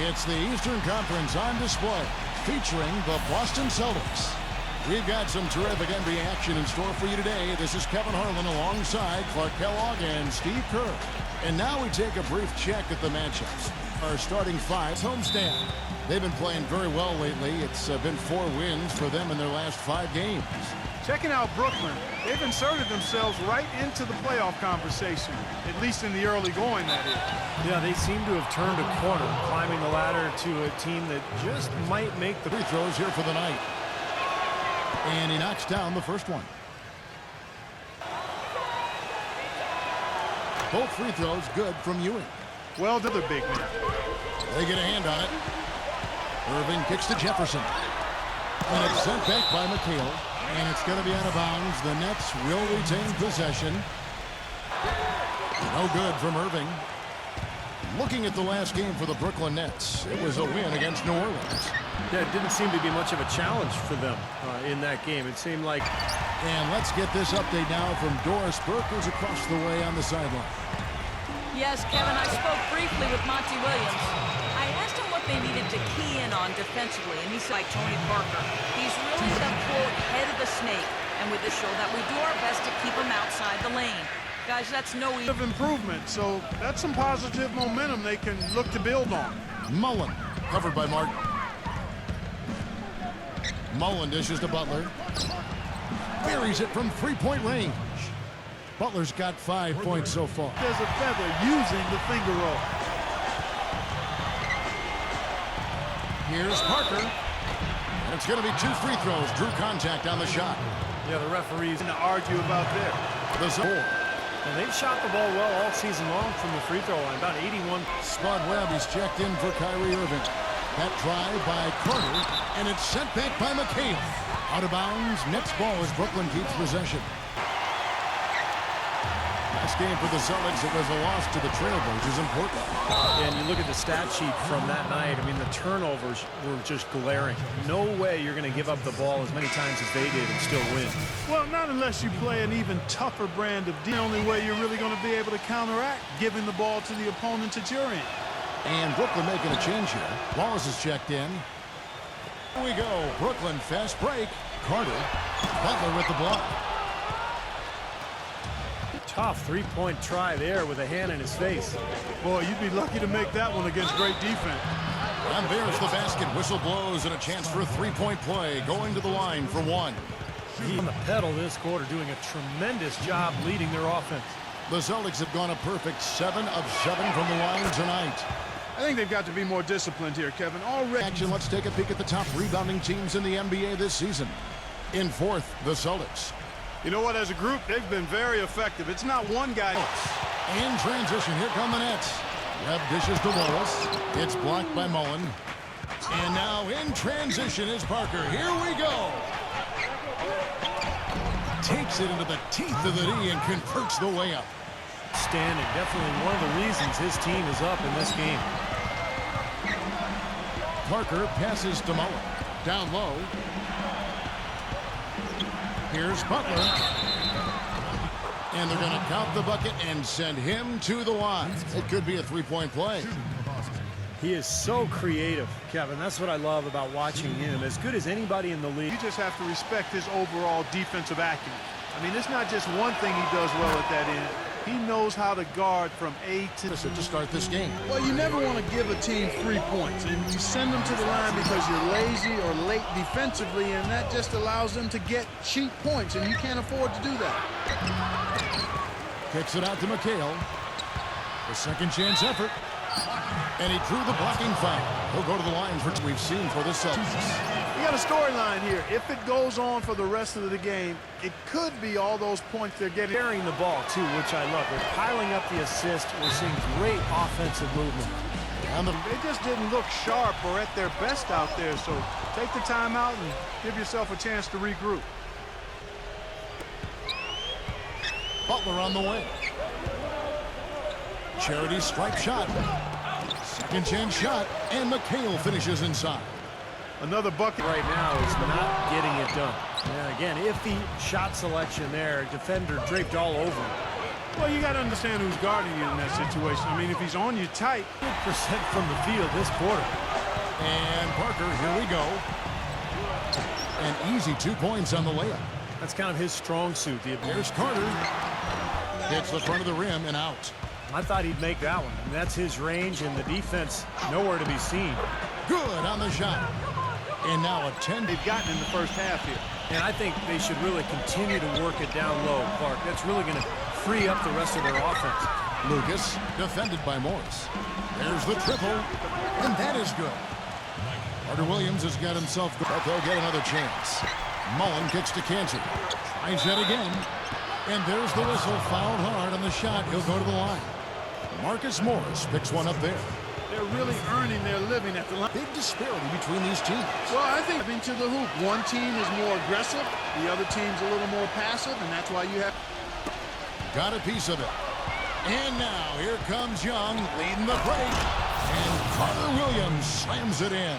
It's the Eastern Conference on display, featuring the Boston Celtics. We've got some terrific NBA action in store for you today. This is Kevin Harlan alongside Clark Kellogg and Steve Kerr. And now we take a brief check at the matchups. Our starting five homestand. They've been playing very well lately. It's been 4 wins for them in their last 5 games. Checking out Brooklyn, they've inserted themselves right into the playoff conversation, at least in the early going, that is. Yeah, they seem to have turned a corner, climbing the ladder to a team that just might make the free throws here for the night. And he knocks down the first one. Both free throws good from Ewing. Well done, the big man. They get a hand on it. Irving kicks to Jefferson. And it's sent back by McHale. And it's going to be out of bounds. The Nets will retain possession. No good from Irving. Looking at the last game for the Brooklyn Nets, it was a win against New Orleans. Yeah, it didn't seem to be much of a challenge for them in that game. It seemed like... And let's get this update now from Doris Burke, who's across the way on the sideline. Yes, Kevin, I spoke briefly with Monty Williams. I asked him what they needed to key in on defensively, and he said, like Tony Parker, he's really the, quote, head of the snake, and with this show that we do our best to keep him outside the lane. Guys, that's no easy of improvement, so that's some positive momentum they can look to build on. Mullen, covered by Martin. Mullen dishes to Butler. Buries it from 3-point range. Butler's got 5 points so far. There's a feather using the finger roll. Here's Parker. And it's going to be 2 free throws. Drew contact on the shot. Yeah, the referee's going to argue about there. The score. And they've shot the ball well all season long from the free throw line, about 81. Spud Webb is checked in for Kyrie Irving. That drive by Carter, and it's sent back by McHale. Out of bounds, Nets ball as Brooklyn keeps possession. Last game for the Celtics, it was a loss to the Trailblazers in Portland. And you look at the stat sheet from that night, I mean, the turnovers were just glaring. No way you're going to give up the ball as many times as they did and still win. Well, not unless you play an even tougher brand of D. The only way you're really going to be able to counteract giving the ball to the opponent at your end. And Brooklyn making a change here. Wallace is checked in. Here we go. Brooklyn fast break. Carter. Butler with the block. Tough 3-point try there with a hand in his face. Boy, you'd be lucky to make that one against great defense. And there's the basket. Whistle blows and a chance for a 3-point play. Going to the line for 1. He's on the pedal this quarter, doing a tremendous job leading their offense. The Celtics have gone a perfect 7 of 7 from the line tonight. I think they've got to be more disciplined here, Kevin. Already. Action. Let's take a peek at the top rebounding teams in the NBA this season. In 4th, the Celtics. You know what? As a group, they've been very effective. It's not one guy. In transition, here come the Nets. Webb dishes to Wallace. It's blocked by Mullen. And now in transition is Parker. Here we go. Takes it into the teeth of the D and converts the layup. Standing, definitely one of the reasons his team is up in this game. Parker passes to Mullen. Down low. Here's Butler. And they're going to count the bucket and send him to the line. It could be a 3-point play. He is so creative, Kevin. That's what I love about watching him. As good as anybody in the league. You just have to respect his overall defensive acumen. I mean, it's not just one thing he does well at that end. He knows how to guard from A to Z. To start this game. Well, you never want to give a team 3 points, and you send them to the line because you're lazy or late defensively, and that just allows them to get cheap points, and you can't afford to do that. Kicks it out to McHale. The second chance effort. And he drew the blocking foul. He'll go to the line for we've seen for the Celtics. You got a storyline here. If it goes on for the rest of the game, it could be all those points they're getting. Carrying the ball, too, which I love. They're piling up the assist. We're seeing great offensive movement. And they just didn't look sharp or at their best out there, so take the time out and give yourself a chance to regroup. Butler on the way. Charity stripe shot. Second chance shot, and McHale finishes inside. Another bucket right now is not getting it done. And again, iffy shot selection there. Defender draped all over him. Well, you got to understand who's guarding you in that situation. I mean, if he's on you tight. 100% from the field this quarter. And Parker, here we go. An easy 2 points on the layup. That's kind of his strong suit. Here's Carter. Hits the front of the rim and out. I thought he'd make that one. And that's his range, and the defense nowhere to be seen. Good on the shot. And now a 10 They've gotten in the first half here. And I think they should really continue to work it down low, Clark. That's really going to free up the rest of their offense. Lucas, defended by Morris. There's the triple, and that is good. Carter Williams has got himself, but they'll get another chance. Mullen kicks to Cantor. Tries that again. And there's the whistle, fouled hard on the shot. He'll go to the line. Marcus Morris picks one up there. They're really earning their living at the line. Big disparity between these teams. Well, I think into the hoop. One team is more aggressive. The other team's a little more passive, and that's why you have... Got a piece of it. And now here comes Young leading the break. And Carter Williams slams it in.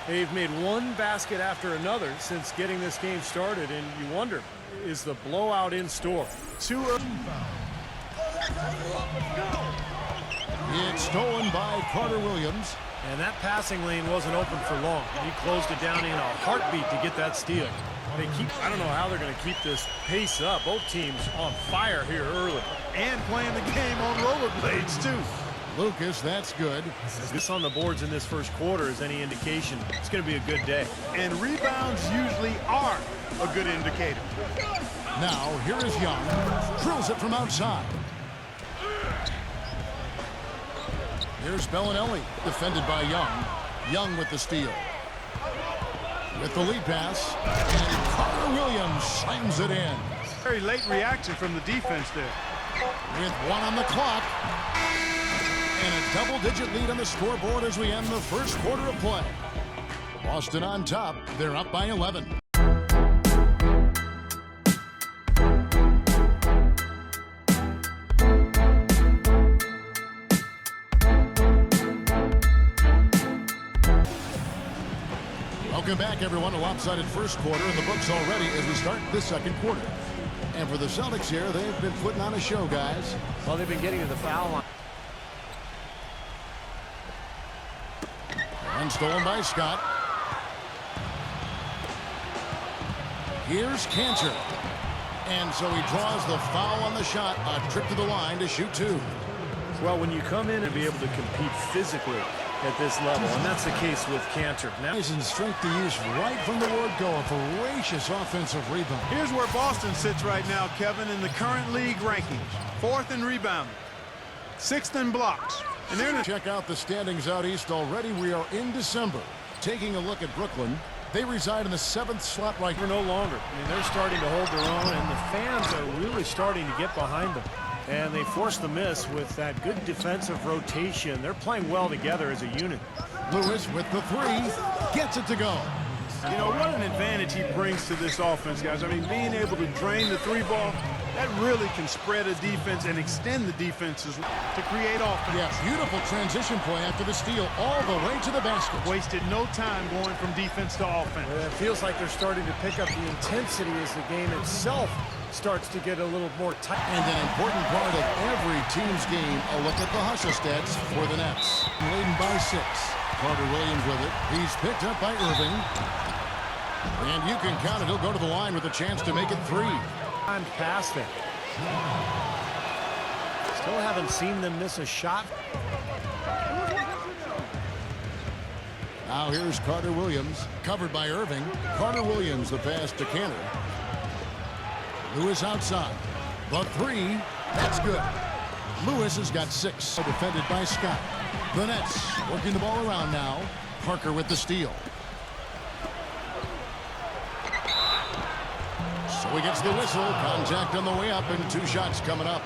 They've made one basket after another since getting this game started, and you wonder, is the blowout in store? It's stolen by Carter Williams. And that passing lane wasn't open for long. He closed it down in a heartbeat to get that steal. I don't know how they're going to keep this pace up. Both teams on fire here early. And playing the game on rollerblades, too. Lucas, that's good. This on the boards in this first quarter is any indication. It's going to be a good day. And rebounds usually are a good indicator. Now, here is Young. Drills it from outside. Here's Bellinelli, defended by Young. Young with the steal. With the lead pass, and Carter Williams slams it in. Very late reaction from the defense there. With 1 on the clock. And a double-digit lead on the scoreboard as we end the first quarter of play. Boston on top. They're up by 11. Welcome back, everyone. A lopsided first quarter in the books already as we start the second quarter. And for the Celtics here, they've been putting on a show, guys. Well, they've been getting to the foul line. And stolen by Scott. Here's Cantor. And so he draws the foul on the shot. A trip to the line to shoot 2. Well, when you come in and be able to compete physically at this level, and that's the case with Cantor. Now he's in strength to use right from the word go. A voracious offensive rebound. Here's where Boston sits right now, Kevin, in the current league rankings. 4th in rebounding, 6th in blocks. And they're going to check out the standings out east already. We are in December. Taking a look at Brooklyn. They reside in the 7th slot right for no longer. I mean, they're starting to hold their own, and the fans are really starting to get behind them. And they force the miss with that good defensive rotation. They're playing well together as a unit. Lewis with the 3. Gets it to go. You know, what an advantage he brings to this offense, guys. I mean, being able to drain the 3-ball, that really can spread a defense and extend the defenses to create offense. Yeah, beautiful transition play after the steal all the way to the basket. Wasted no time going from defense to offense. Well, it feels like they're starting to pick up the intensity as the game itself starts to get a little more tight. And an important part of every team's game, a look at the hustle stats for the Nets. Leading by 6. Carter Williams with it. He's picked up by Irving. And you can count it. He'll go to the line with a chance to make it 3. Timed past it. Still haven't seen them miss a shot. Now here's Carter Williams. Covered by Irving. Carter Williams, the pass to Cantor. Lewis outside. The 3. That's good. Lewis has got 6. Defended by Scott. The Nets working the ball around now. Parker with the steal. So he gets the whistle. Contact on the way up and 2 shots coming up.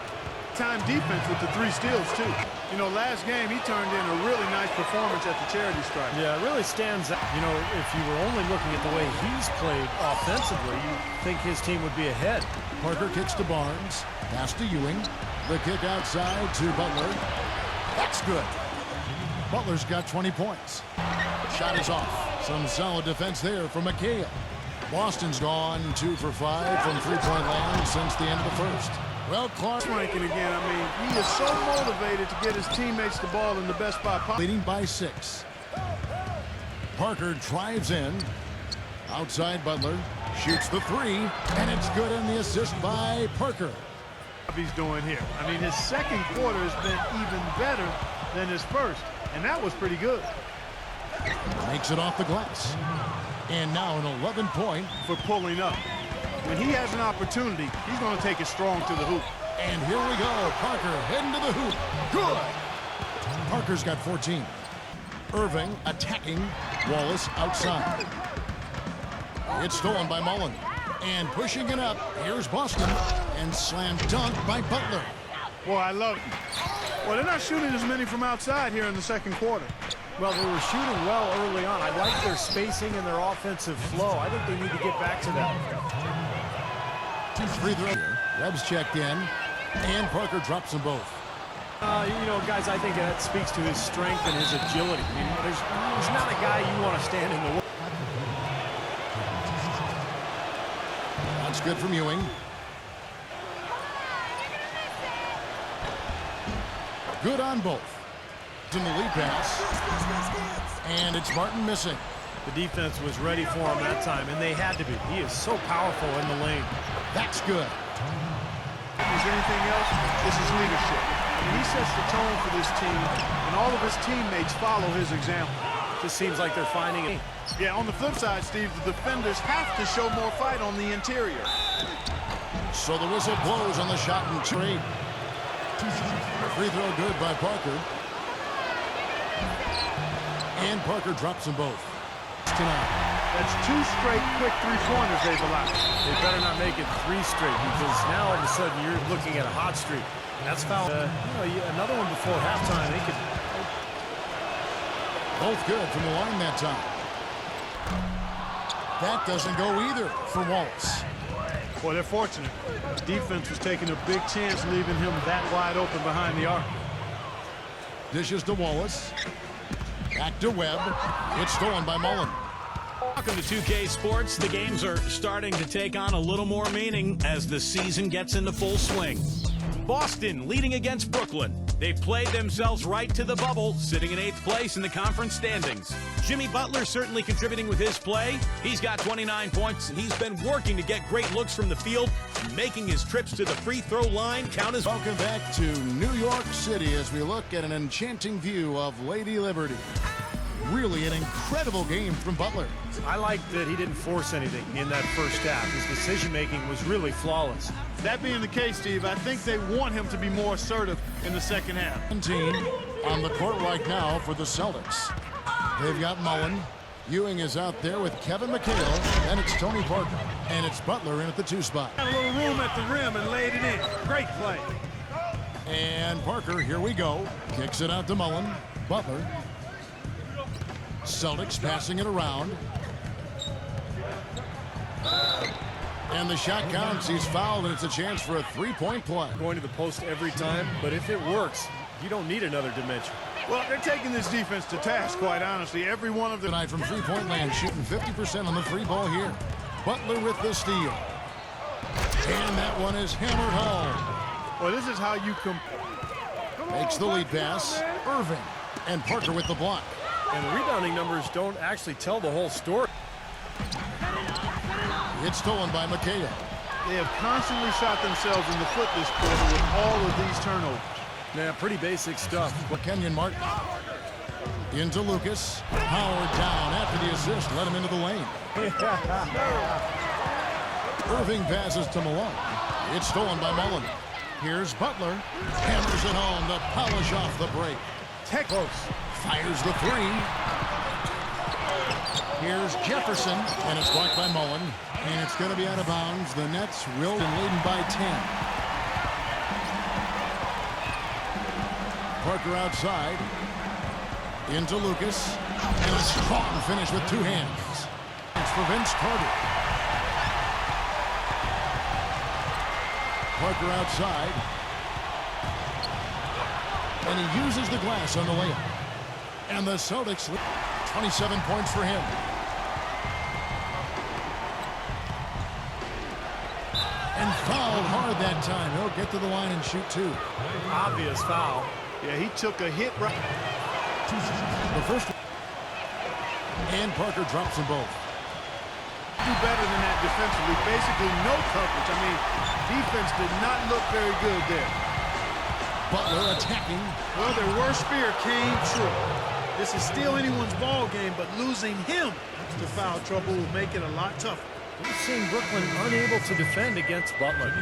Time defense with the 3 steals, too. You know, last game he turned in a really nice performance at the charity stripe. Yeah, it really stands out. You know, if you were only looking at the way he's played offensively, you think his team would be ahead. Parker kicks to Barnes. Pass to Ewing. The kick outside to Butler. That's good. Butler's got 20 points. Shot is off. Some solid defense there from McHale. Boston's gone 2 for 5 from 3-point land since the end of the first. Well, Clark Ranking again. I mean, he is so motivated to get his teammates the ball in the best spot possible. leading by 6. Parker drives in. Outside Butler. Shoots the 3. And it's good in the assist by Parker. He's doing here. I mean, his second quarter has been even better than his first, and that was pretty good. Makes it off the glass. And now an 11-point. For pulling up. When he has an opportunity, he's going to take it strong to the hoop. And here we go. Parker heading to the hoop. Good. Parker's got 14. Irving attacking. Wallace outside. It's stolen by Mullen. And pushing it up. Here's Boston. And slam dunk by Butler. Boy, I love it. Well, they're not shooting as many from outside here in the second quarter. Well, they were shooting well early on. I like their spacing and their offensive flow. I think they need to get back to that. Free throw. Rebs checked in. And Parker drops them both. You know, guys, I think that speaks to his strength and his agility. I mean, there's not a guy you want to stand in the way. That's good from Ewing. Good on both. In the lead pass. And it's Martin missing. The defense was ready for him that time, and they had to be. He is so powerful in the lane. That's good. Is there anything else? This is leadership. I mean, he sets the tone for this team, and all of his teammates follow his example. Just seems like they're finding it. Yeah, on the flip side, Steve, the defenders have to show more fight on the interior. So the whistle blows on the shot and trade. Free throw good by Parker. And Parker drops them both. Tonight. That's 2 straight quick three-pointers they've allowed. They better not make it 3 straight, because now all of a sudden you're looking at a hot streak. And that's foul. Another one before halftime. They could. Both good from the line that time. That doesn't go either for Wallace. Boy, they're fortunate. Defense was taking a big chance leaving him that wide open behind the arc. Dishes to Wallace. Back to Webb. It's stolen by Mullen. Welcome to 2K Sports. The games are starting to take on a little more meaning as the season gets into full swing. Boston leading against Brooklyn. They played themselves right to the bubble, sitting in 8th place in the conference standings. Jimmy Butler certainly contributing with his play. He's got 29 points, and he's been working to get great looks from the field, making his trips to the free throw line count as... Welcome back to New York City as we look at an enchanting view of Lady Liberty. Really an incredible game from Butler. I like that he didn't force anything in that first half. His decision-making was really flawless. That being the case, Steve, I think they want him to be more assertive in the second half. 17 on the court right now for the Celtics. They've got Mullen. Ewing is out there with Kevin McHale. And it's Tony Parker. And it's Butler in at the 2 spot. Got a little room at the rim and laid it in. Great play. And Parker, here we go. Kicks it out to Mullen. Butler. Celtics passing it around. And the shot counts. He's fouled, and it's a chance for a 3-point play. Going to the post every time, but if it works, you don't need another dimension. Well, they're taking this defense to task, quite honestly. Every one of them. Tonight from three-point land, shooting 50% on the free ball here. Butler with the steal. And that one is hammered home. Well, this is how you come. Makes the lead pass. Irving. And Parker with the block. And the rebounding numbers don't actually tell the whole story. It's stolen by McHale. They have constantly shot themselves in the foot this quarter with all of these turnovers. Yeah, pretty basic stuff. Kenyon Martin. Into Lucas. Howard down after the assist. Let him into the lane. Irving passes to Malone. It's stolen by Mullen. Here's Butler. Hammers it home to polish off the break. Close. Fires the 3. Here's Jefferson. And it's blocked by Mullen. And it's going to be out of bounds. The Nets will be leading by 10. Parker outside. Into Lucas. And a strong finish with 2 hands. It's for Vince Carter. Parker outside. And he uses the glass on the layup. And the Celtics, 27 points for him. And fouled hard that time. He'll get to the line and shoot two. Obvious foul. Yeah, he took a hit right. The first. And Parker drops them both. Do better than that defensively. Basically no coverage. I mean, defense did not look very good there. Butler attacking. Well, their worst fear came true. This is still anyone's ball game, but losing him to foul trouble will make it a lot tougher. We've seen Brooklyn unable to defend against Butler.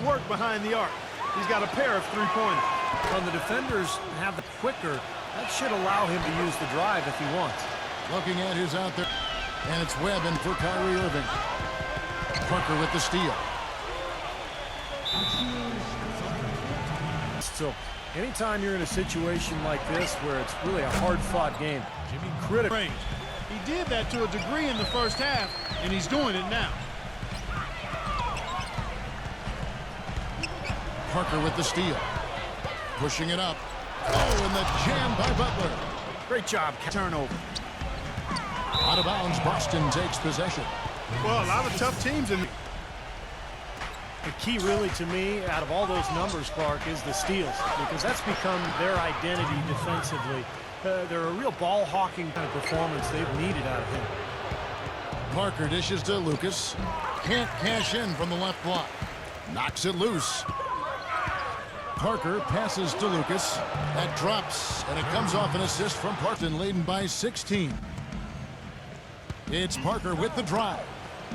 Work behind the arc. He's got a pair of three-pointers. When the defenders have it quicker, that should allow him to use the drive if he wants. Looking at who's out there. And it's Webb in for Kyrie Irving. Parker with the steal. So, anytime you're in a situation like this where it's really a hard-fought game, critical. He did that to a degree in the first half, and he's doing it now. Parker with the steal. Pushing it up. Oh, and the jam by Butler. Great job. Turnover. Out of bounds, Boston takes possession. Well, a lot of tough teams in The key really to me out of all those numbers, Clark, is the steals, because that's become their identity defensively. They're a real ball-hawking kind of performance they've needed out of him. Parker dishes to Lucas. Can't cash in from the left block. Knocks it loose. Parker passes to Lucas. That drops, and it comes off an assist from Parton, leading by 16. It's Parker with the drive.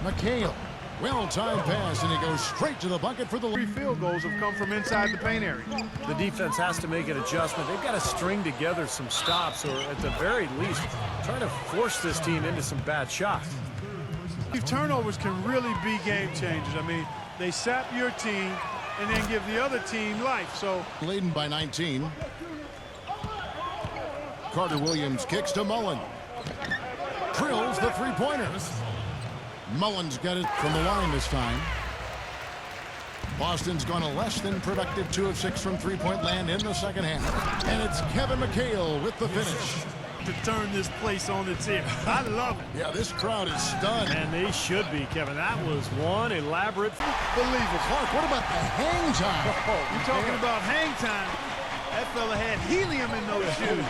McHale. Well-timed pass, and he goes straight to the bucket for the Three field goals have come from inside the paint area. The defense has to make an adjustment. They've got to string together some stops, or at the very least, try to force this team into some bad shots. Turnovers can really be game changers. I mean, they sap your team and then give the other team life. So leading by 19. Carter Williams kicks to Mullen. Drills the three-pointer. Mullen's got it from the line this time. Boston's gone a less than productive 2 of 6 from three-point land in the second half. And it's Kevin McHale with the finish. to turn this place on its ear. I love it. Yeah, this crowd is stunned. And they should be, Kevin. That was one elaborate. Unbelievable. Clark, what about the hang time? You're talking about hang time. That fella had helium in those shoes.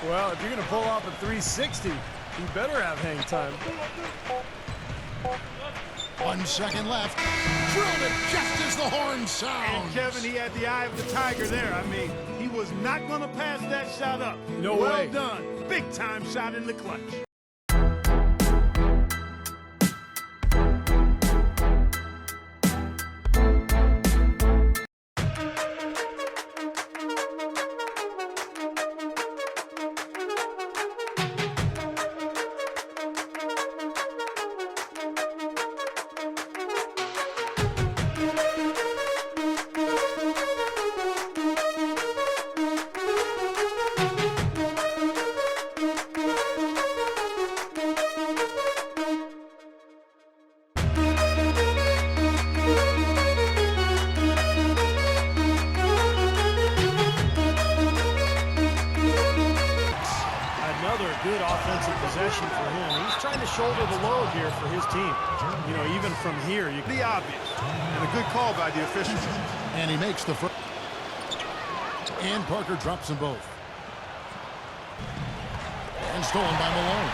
Well, if you're going to pull off a 360, you better have hang time. 1 second left. Drilled it just as the horn sounds. And Kevin, he had the eye of the tiger there. I mean, he was not going to pass that shot up. No way. Well done. Big time shot in the clutch. Good offensive possession for him. He's trying to shoulder the load here for his team. You know, even from here, you The obvious. And a good call by the officials. And he makes the first. And Parker drops them both. And stolen by Malone.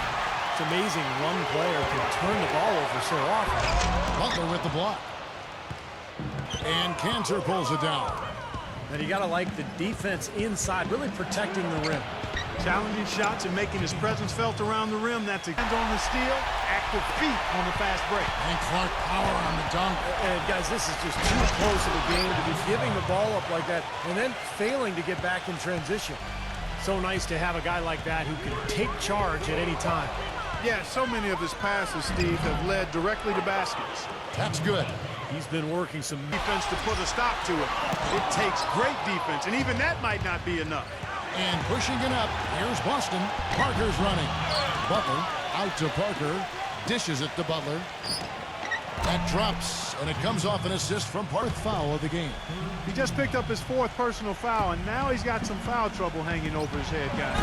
It's amazing one player can turn the ball over so often. Butler with the block. And Cantor pulls it down. And you got to like the defense inside, really protecting the rim. Challenging shots and making his presence felt around the rim. That's a hand on the steal, active feet on the fast break. And Clark power on the dunk. And guys, this is just too close of a game to be giving the ball up like that and then failing to get back in transition. So nice to have a guy like that who can take charge at any time. Yeah, so many of his passes, Steve, have led directly to baskets. That's good. He's been working some Defense to put a stop to it. It takes great defense, and even that might not be enough. And pushing it up, here's Boston. Parker's running. Butler out to Parker. Dishes it to Butler. That drops, and it comes off an assist from Parker. Foul of the game. He just picked up his 4th personal foul, and now he's got some foul trouble hanging over his head, guys.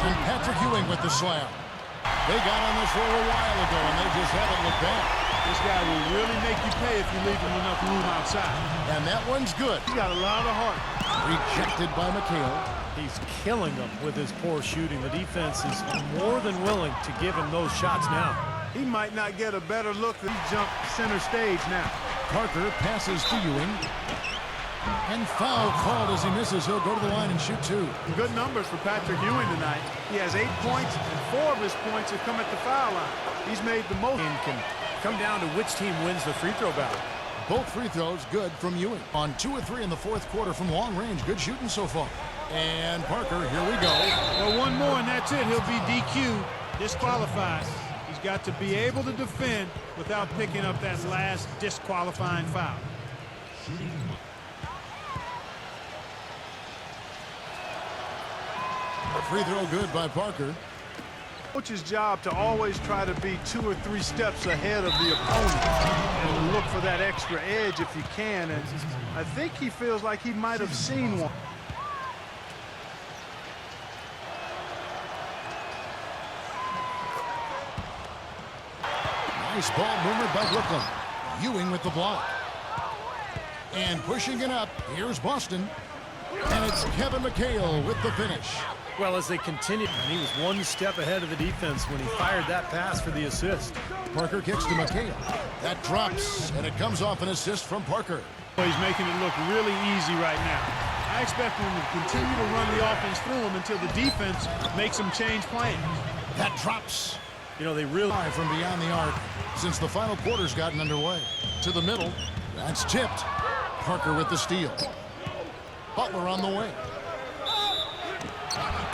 And Patrick Ewing with the slam. They got on this roll a while ago, and they just haven't looked back. This guy will really make you pay if you leave him enough room outside. And that one's good. He's got a lot of heart. Rejected by McHale. He's killing them with his poor shooting. The defense is more than willing to give him those shots now. He might not get a better look than he jumped center stage now. Parker passes to Ewing. And foul called as he misses. He'll go to the line and shoot two. Good numbers for Patrick Ewing tonight. He has 8 points, and 4 of his points have come at the foul line. He's made the most. And can come down to which team wins the free throw battle. Both free throws good from Ewing. On 2 of 3 in the fourth quarter from long range. Good shooting so far. And Parker, here we go. Well, one more and that's it. He'll be DQ'd, disqualified. He's got to be able to defend without picking up that last disqualifying foul. Free throw good by Parker. Coach's job to always try to be 2 or 3 steps ahead of the opponent and look for that extra edge if you can. And I think he feels like he might have seen one. Nice ball movement by Brooklyn. Ewing with the block. And pushing it up, here's Boston. And it's Kevin McHale with the finish. Well, as they continued, he was one step ahead of the defense when he fired that pass for the assist. Parker kicks to McHale. That drops, and it comes off an assist from Parker. He's making it look really easy right now. I expect him to continue to run the offense through him until the defense makes him change plans. That drops. You know, they really... From beyond the arc since the final quarter's gotten underway. To the middle. That's tipped. Parker with the steal. Butler on the wing.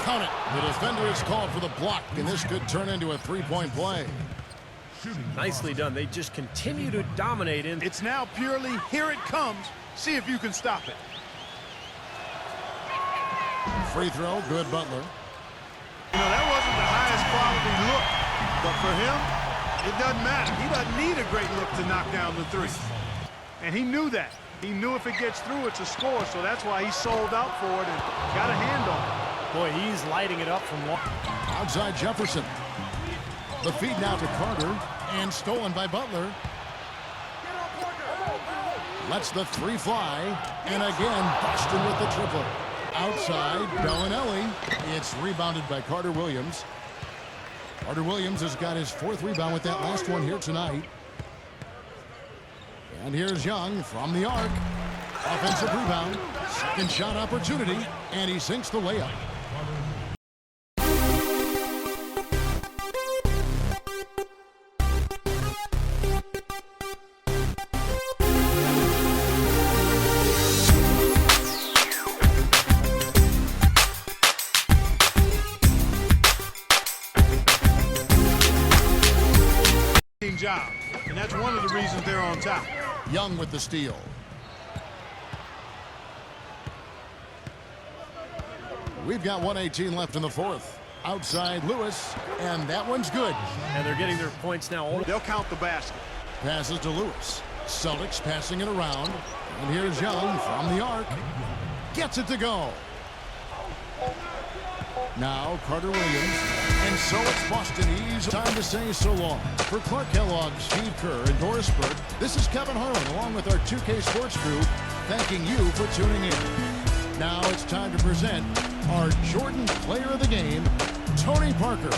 Count it. The defender is called for the block, and this could turn into a three-point play. Nicely done. They just continue to dominate. It's now purely, here it comes. See if you can stop it. Free throw, good Butler. You know, that wasn't the highest quality look, but for him, it doesn't matter. He doesn't need a great look to knock down the three. And he knew that. He knew if it gets through, it's a score, so that's why he sold out for it and got a hand on it. Boy, he's lighting it up from long. Outside Jefferson. The feed now to Carter, and stolen by Butler. Lets the three fly, and again, Boston with the triple. Outside, Bellinelli. It's rebounded by Carter Williams. Carter Williams has got his 4th rebound with that last one here tonight. And here's Young from the arc. Offensive rebound. Second shot opportunity, and he sinks the layup. Job, and that's one of the reasons they're on top. Young with the steal. We've got 1:18 left in the fourth. Outside Lewis, and that one's good. And they're getting their points now. They'll count the basket. Passes to Lewis. Celtics passing it around. And here's Young from the arc. Gets it to go. Now Carter Williams. And so it's Boston. Easy time to say so long. For Clark Kellogg, Steve Kerr, and Doris Burke, this is Kevin Harlan along with our 2K Sports crew thanking you for tuning in. Now it's time to present our Jordan Player of the Game, Tony Parker.